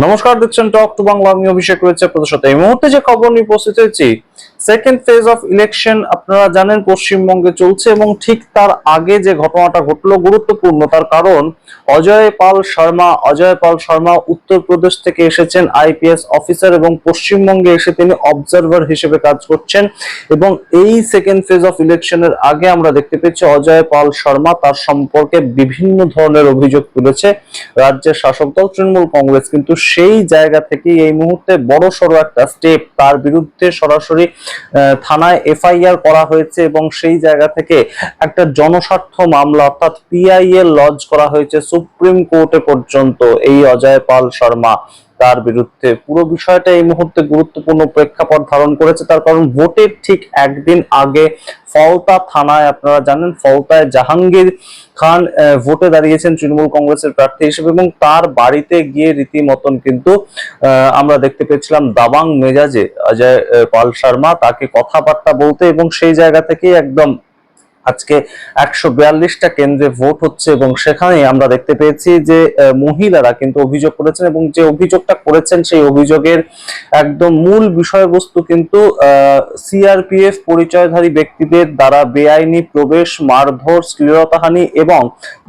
নমস্কার, দেখছেন talk to Bangla. আমি অভিষেক রয়েছে আপনাদের সাথে। এই মুহূর্তে যে খবর নিয়ে উপস্থিত হয়েছি, সেকেন্ড ফেজ অফ ইলেকশন আপনারা জানেন পশ্চিমবঙ্গে চলছে এবং ঠিক তার আগে যে ঘটনাটা ঘটলো গুরুত্বপূর্ণ, তার কারণ অজয় পাল শর্মা উত্তরপ্রদেশ থেকে এসেছেন আইপিএস অফিসার এবং পশ্চিমবঙ্গে এসে তিনি অবজারভার হিসেবে কাজ করছেন। এবং এই সেকেন্ড ফেজ অফ ইলেকশনের আগে আমরা দেখতে পেয়েছি অজয় পাল শর্মা তার সম্পর্কে বিভিন্ন ধরনের অভিযোগ তুলেছে রাজ্যের শাসক দল তৃণমূল কংগ্রেস। কিন্তু সেই জায়গা থেকে এই মুহূর্তে বড়সড় একটা স্টেপ, তার বিরুদ্ধে সরাসরি থানায় এফআইআর করা হয়েছে এবং সেই জায়গা থেকে একটা জনস্বার্থ মামলা অর্থাৎ পিআইএল লঞ্চ করা হয়েছে সুপ্রিম কোর্টে পর্যন্ত এই অজয় পাল শর্মা তার বিরুদ্ধে। পুরো বিষয়টা এই মুহূর্তে গুরুত্বপূর্ণ প্রেক্ষাপট ধারণ করেছে, তার কারণ ভোটের ঠিক একদিন আগে ফলতা থানায়, আপনারা জানেন ফলতায় জাহাঙ্গীর খান ভোটে দাঁড়িয়েছেন তৃণমূল কংগ্রেসের প্রার্থী হিসেবে এবং তার বাড়িতে গিয়ে রীতিমতন কিন্তু আমরা দেখতে পেয়েছিলাম দাবাং মেজাজে অজয় পাল শর্মা তাকে কথাবার্তা বলতে। এবং সেই জায়গা থেকেই একদম আজকে 142টা কেন্দ্রে ভোট হচ্ছে এবং সেখানে আমরা দেখতে পেয়েছি যে মহিলারা কিন্তু অভিযোগ করেছেন এবং যে অভিযোগটা করেছেন সেই অভিযোগের একদম মূল বিষয়বস্তু কিন্তু সিআরপিএফ পরিচয়ধারী ব্যক্তিদের দ্বারা বেআইনি প্রবেশ, মারধর, শ্লীলতাহানি এবং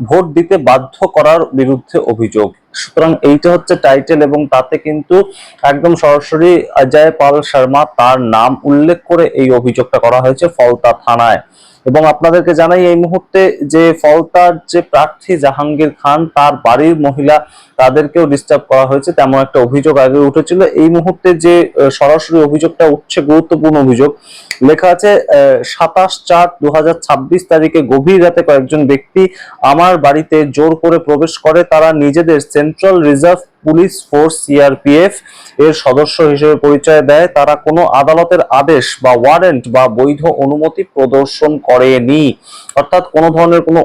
ভোট দিতে বাধ্য করার বিরুদ্ধে অভিযোগ। সুতরাং এইটা হচ্ছে টাইটেল এবং তাতে কিন্তু একদম সরাসরি অজয় পাল শর্মা তার নাম উল্লেখ করে এই অভিযোগটা করা হয়েছে ফলতা থানায়। এবং আপনাদেরকে জানাই এই মুহূর্তে যে ফলতার যে প্রার্থী জাহাঙ্গীর খান তার বাড়ির মহিলা তাদেরকেও ডিস্টার্ব করা হয়েছে, তেমন একটা অভিযোগ আগে উঠেছিল। এই মুহূর্তে যে সরাসরি অভিযোগটা উঠছে গুরুত্বপূর্ণ অভিযোগ, লেখা আছে 27/4/2026 তারিখে গভীর রাতে কয়েকজন ব্যক্তি আমার বাড়িতে জোর করে প্রবেশ করে। তারা নিজেদের central reserve police force CRPF এর সদস্য হিসেবে পরিচয় দেয়। তারা কোনো আদালতের আদেশ বা ওয়ারেন্ট বা বৈধ অনুমতি প্রদর্শন করেনি, অর্থাৎ কোনো ধরনের কোনো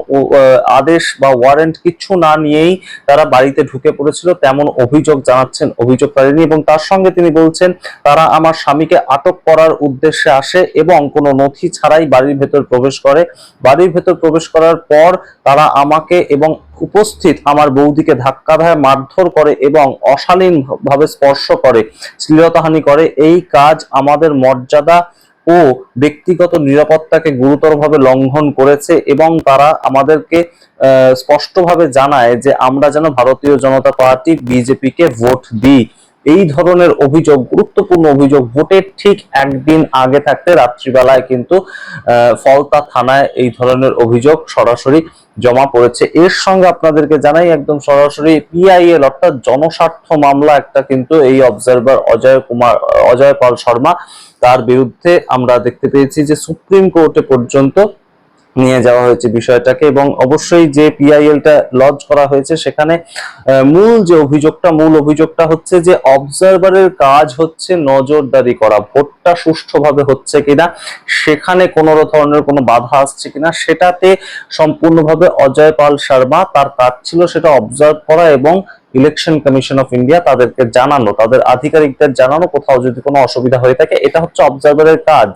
আদেশ বা ওয়ারেন্ট কিছু না নিয়েই তারা বাড়িতে ঢুকে পড়েছিল, তেমন অভিযোগ জানাচ্ছেন অভিযোগকারিনী। এবং তার সঙ্গে তিনি বলছেন তারা আমার স্বামীকে আটক করার উদ্দেশ্যে আসে এবং কোনো নথি ছাড়াই বাড়ির ভেতর প্রবেশ করে। বাড়ির ভেতর প্রবেশ করার পর তারা আমাকে এবং উপস্থিত আমার বৌদিকে ধাক্কা দেয়, মারধর করে এবং অশালীন ভাবে স্পর্শ করে, শ্লীলতাহানি করে। এই কাজ আমাদের মর্যাদা ও ব্যক্তিগত নিরাপত্তাকে গুরুতরভাবে লঙ্ঘন করেছে এবং তারা আমাদেরকে স্পষ্টভাবে জানায় যে আমরা যেন ভারতীয় জনতা পার্টি বিজেপি কে ভোট দিই। এই ধরনের অভিযোগ, গুরুত্বপূর্ণ অভিযোগ, ভোটের ঠিক একদিন আগে থাকতে রাত্রিবেলায় কিন্তু ফলতা থানায় এই ধরনের অভিযোগ সরাসরি জমা পড়েছে। এর সঙ্গে আপনাদেরকে জানাই একদম সরাসরি পিআইএল অর্থাৎ জনস্বার্থ মামলা একটা কিন্তু এই অবজারভার অজয় পাল শর্মা তার বিরুদ্ধে আমরা দেখতে পেয়েছি যে সুপ্রিম কোর্টে পর্যন্ত নিয়ে যাওয়া হয়েছে বিষয়টাকে। এবং অবশ্যই যে পিআইএলটা লঞ্চ করা হয়েছে সেখানে মূল অভিযোগটা হচ্ছে যে অবজারভারের কাজ হচ্ছে নজরদারি করা, ভোটটা সুষ্ঠুভাবে হচ্ছে কিনা, সেখানে কোনো ধরনের কোনো বাধা আসছে কিনা সেটাতে সম্পূর্ণভাবে অজয় পাল শর্মা তার কাজ ছিল সেটা অবজার্ভ করা এবং ইলেকশন কমিশন অফ ইন্ডিয়া তাদেরকে জানানো, তাদের আধিকারিকদের জানানো কোথাও যদি কোনো অসুবিধা হয়ে থাকে। এটা হচ্ছে অবজারভারের কাজ।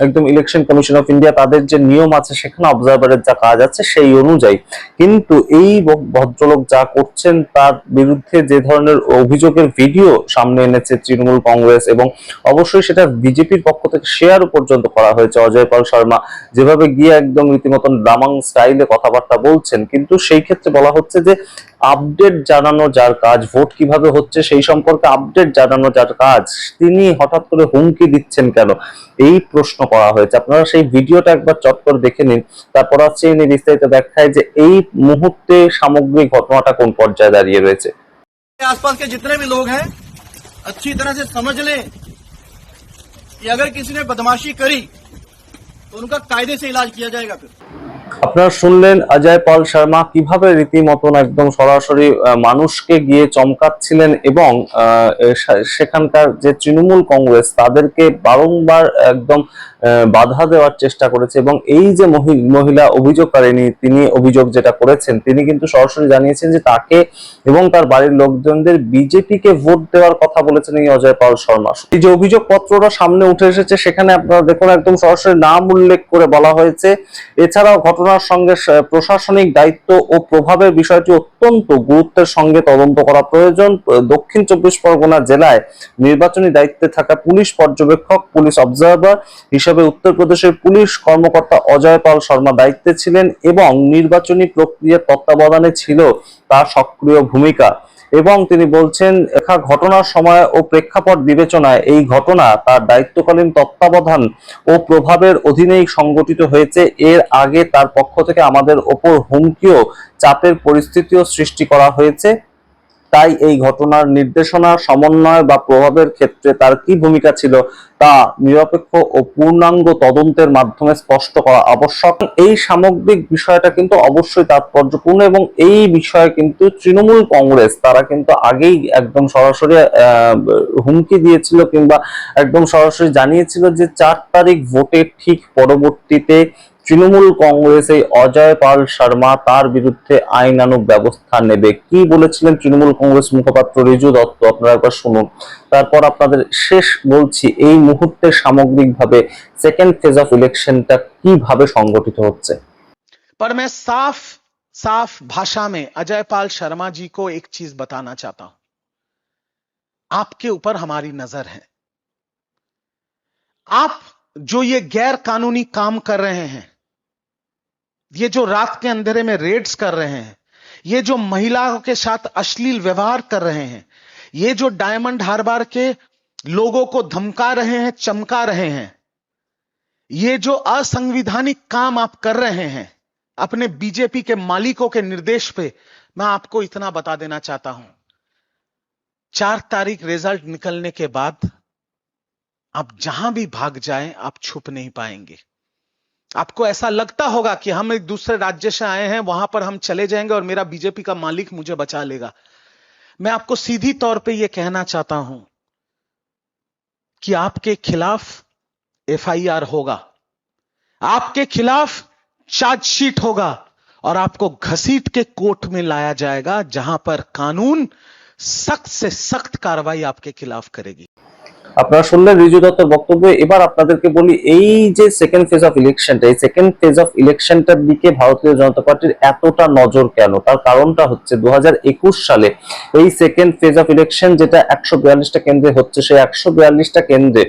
একদম ইলেকশন কমিশন অফ ইন্ডিয়া তাদের যে নিয়ম আছে সেখানে অবজারভারের যা কাজ আছে সেই অনুযায়ী। কিন্তু এই ভদ্রলোক যা করছেন তার বিরুদ্ধে যে ধরনের অভিযোগের ভিডিও সামনে এনেছে তৃণমূল কংগ্রেস এবং অবশ্যই সেটা বিজেপির পক্ষ থেকে শেয়ার পর্যন্ত করা হয়েছে। অজয় পাল শর্মা যেভাবে গিয়ে একদম রীতিমতন দামাং স্টাইলে কথাবার্তা বলছেন, কিন্তু সেই ক্ষেত্রে বলা হচ্ছে যে আপডেট জানানো যার কাজ, ভোট কিভাবে হচ্ছে সেই সম্পর্কে আপডেট জানানো যার কাজ, তিনি হঠাৎ করে হুমকি দিচ্ছেন কেন, এই প্রশ্ন করা হয়েছে। আপনারা সেই ভিডিওটা একবার চট করে দেখে নিন, তারপর হচ্ছে ইনি বিস্তারিত দেখায় যে এই মুহূর্তে সামগ্রিক ঘটনাটা কোন পর্যায়ে দাঁড়িয়ে রয়েছে। आसपास के जितने भी लोग हैं अच्छी तरह से समझ लें कि अगर किसी ने बदमाशी करी तो उनका कायदे से इलाज किया जाएगा। फिर আপনারা শুনলেন অজয় পাল শর্মা কিভাবে রীতিমতন একদম সরাসরি মানুষকে গিয়ে চমকাচ্ছিলেন এবং সেখানকার যে তৃণমূল কংগ্রেস তাদেরকে বারংবার একদম বাধা দেওয়ার চেষ্টা করেছে। এবং এই যে মহিলা অভিযোগকারিণী, তিনি অভিযোগ যেটা করেছেন, তিনি কিন্তু সরাসরি জানিয়েছেন যে তাকে এবং তার বাড়ির লোকজনদের বিজেপিকে ভোট দেওয়ার কথা বলেছেন এই অজয় পাল শর্মা। এই যে অভিযোগ পত্রটা সামনে উঠে এসেছে, সেখানে আপনারা দেখুন একদম সরাসরি নাম উল্লেখ করে বলা হয়েছে। এছাড়াও ঘটনার সঙ্গে প্রশাসনিক দায়িত্ব ও প্রভাবের বিষয়টি অত্যন্ত গুরুত্বের সঙ্গে তদন্ত করা প্রয়োজন। দক্ষিণ 24 পরগনা জেলায় নির্বাচনী দায়িত্বে থাকা পুলিশ পর্যবেক্ষক, পুলিশ অবজারভার হিসেবে উত্তরপ্রদেশের পুলিশ কর্মকর্তা অজয় পাল শর্মা দায়িত্বে ছিলেন এবং নির্বাচনী প্রক্রিয়ার তত্ত্বাবধানে ছিল তার সক্রিয় ভূমিকা। এবং তিনি বলছেন, ঘটনার সময় ও প্রেক্ষাপট বিবেচনায় এই ঘটনা তার দায়িত্বকালীন তত্ত্বাবধান ও প্রভাবের অধীনেই সংগঠিত হয়েছে। এর আগে তার পক্ষ থেকে আমাদের ওপর হুমকি ও চাপের পরিস্থিতিও সৃষ্টি করা হয়েছে। তাই এই ঘটনার নির্দেশনা, সমন্বয় বা প্রভাবের ক্ষেত্রে তার কি ভূমিকা ছিল তা নিরপেক্ষ ও পূর্ণাঙ্গ তদন্তের মাধ্যমে স্পষ্ট করা আবশ্যক। এই সামগ্রিক বিষয়টা কিন্তু অবশ্যই তাৎপর্যপূর্ণ এবং এই বিষয়ে কিন্তু তৃণমূল কংগ্রেস তারা কিন্তু আগেই একদম সরাসরি হুমকি দিয়েছিল কিংবা একদম সরাসরি জানিয়েছিল যে 4 তারিখ ভোটের ঠিক পরবর্তীতে তৃণমূল কংগ্রেস এই অজয় পাল শর্মা তার বিরুদ্ধে আইনানুগ ব্যবস্থা নেবে। কি বলেছিলেন তৃণমূল কংগ্রেস মুখপাত্র রিজু দত্ত, আপনারা একবার শুনুন, তারপর আপনাদের শেষ বলছি এই মুহূর্তে সামগ্রিকভাবে সেকেন্ড ফেজ অফ ইলেকশনটা কিভাবে সংগঠিত হচ্ছে। पर मैं साफ साफ भाषा में अजय पाल शर्मा जी को एक चीज बताना चाहता हूं, आपके ऊपर हमारी नजर है। आप जो ये गैर कानूनी काम कर रहे हैं, ये जो रात के अंधेरे में रेड्स कर रहे हैं, ये जो महिलाओं के साथ अश्लील व्यवहार कर रहे हैं, ये जो डायमंड हार्बर के लोगों को धमका रहे हैं, चमका रहे हैं, ये जो असंवैधानिक काम आप कर रहे हैं अपने बीजेपी के मालिकों के निर्देश पे, मैं आपको इतना बता देना चाहता हूं, 4 तारीख रिजल्ट निकलने के बाद आप जहां भी भाग जाएं, आप छुप नहीं पाएंगे। आपको ऐसा लगता होगा कि हम एक दूसरे राज्य से आए हैं, वहां पर हम चले जाएंगे और मेरा बीजेपी का मालिक मुझे बचा लेगा। मैं आपको सीधी तौर पे यह कहना चाहता हूं कि आपके खिलाफ एफआईआर होगा, आपके खिलाफ चार्जशीट होगा और आपको घसीट के कोर्ट में लाया जाएगा, जहां पर कानून सख्त से सख्त कार्रवाई आपके खिलाफ करेगी। আপনারা শুনলেন রিজু দত্তর বক্তব্য। এবার আপনাদেরকে বলি, এই যে সেকেন্ড ফেজ অফ ইলেকশনটা, এই সেকেন্ড ফেজ অফ ইলেকশনটার দিকে ভারতীয় জনতা পার্টির এতটা নজর কেন? তার কারণটা হচ্ছে 2021 সালে এই সেকেন্ড ফেজ অফ ইলেকশন যেটা 142টা কেন্দ্রে হচ্ছে, সেই 142টা কেন্দ্রে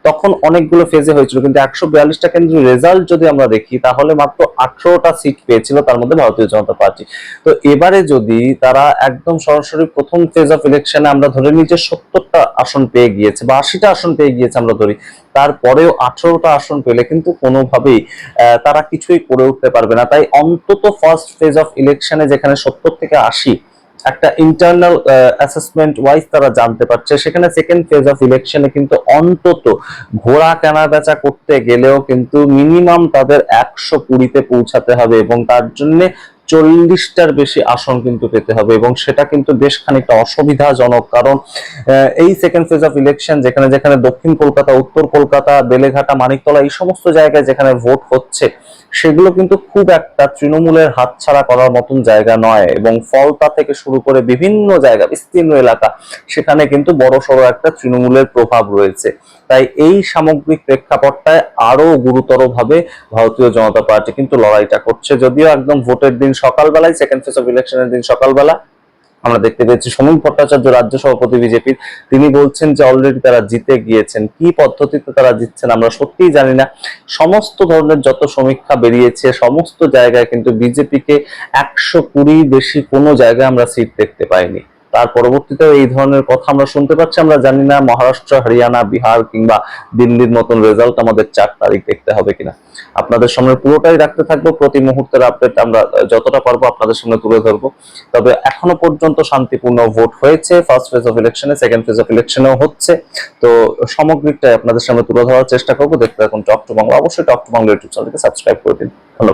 তখন অনেকগুলো ফেজে হয়েছিল, কিন্তু 142টা কেন্দ্রের রেজাল্ট যদি আমরা দেখি তাহলে মাত্র 18টা সিট পেয়েছিল, তার মধ্যে ভারতীয় জনতা পার্টি। তো এবারে যদি তারা একদম সরাসরি প্রথম ফেজ অফ ইলেকশনে আমরা ধরে নিই যে 70টা আসন পেয়ে গিয়েছে বা 80টা আসন পেয়ে গিয়েছে আমরা ধরি, তারপরেও 18টা আসন পেলে কিন্তু কোনোভাবেই তারা কিছুই করে উঠতে পারবে না। তাই অন্তত ফার্স্ট ফেজ অফ ইলেকশনে যেখানে 70 থেকে 80 একটা ইন্টারনাল অ্যাসেসমেন্ট ওয়াইজ তারা জানতে পারছে, সেখানে সেকেন্ড ফেজ অফ ইলেকশনে কিন্তু অন্তত ঘোড়া কেনা বেচা করতে গেলেও কিন্তু মিনিমাম তাদের 120তে পৌঁছাতে হবে এবং তার জন্য 40টার বেশি আসন কিন্তু পেতে হবে এবং সেটা কিন্তু বেশ খানিকটা অসুবিধাজনক। কারণ এই সেকেন্ড ফেজ অফ ইলেকশন যেখানে যেখানে দক্ষিণ কলকাতা, উত্তর কলকাতা, বেলেঘাটা, মানিকতলা এই সমস্ত জায়গায় যেখানে ভোট হচ্ছে, সেগুলো কিন্তু খুব একটা তৃণমূলের হাতছাড়া করার মতন জায়গা নয় এবং ফলতা থেকে শুরু করে বিভিন্ন জায়গা, বিস্তীর্ণ এলাকা, সেখানে কিন্তু বড়সড় একটা তৃণমূলের প্রভাব রয়েছে। তাই এই সামগ্রিক প্রেক্ষাপটটায় আরো গুরুতরভাবে ভারতীয় জনতা পার্টি কিন্তু লড়াইটা করছে। যদিও একদম ভোটের দিন সকালবেলায়, সেকেন্ড ফেজ অফ ইলেকশনের দিন সকালবেলা আমরা দেখতে পেয়েছি সমীর ভট্টাচার্য, রাজ্য সভাপতি বিজেপির, তিনি বলছেন যে অলরেডি তারা জিতে গিয়েছেন। কি পদ্ধতিতে তারা জিতছেন আমরা সত্যিই জানি না। সমস্ত ধরনের যত সমীক্ষা বেরিয়েছে সমস্ত জায়গায় কিন্তু বিজেপিকে 120 বেশি কোনো জায়গায় আমরা সিট দেখতে পাইনি। তার পরবর্তীতেও এই ধরনের কথা আমরা শুনতে পাচ্ছি। আমরা জানি না মহারাষ্ট্র, হরিয়ানা, বিহার কিংবা দিল্লির মতন রেজাল্ট আমাদের 4 তারিখ দেখতে হবে কিনা। আপনাদের সামনে পুরোটাই রাখতে থাকবো, প্রতি মুহূর্তের আপডেট আমরা যতটা পারবো আপনাদের সামনে তুলে ধরবো। তবে এখনো পর্যন্ত শান্তিপূর্ণ ভোট হয়েছে, ফার্স্ট ফেজ অফ ইলেকশনে, সেকেন্ড ফেজ অফ ইলেকশনেও হচ্ছে। তো সামগ্রিকটাই আপনাদের সামনে তুলে ধরার চেষ্টা করবো। দেখতে থাকুন টক টু বাংলা। অবশ্যই টক টু বাংলা ইউটিউব চ্যানেলকে সাবস্ক্রাইব করে দিন। ধন্যবাদ।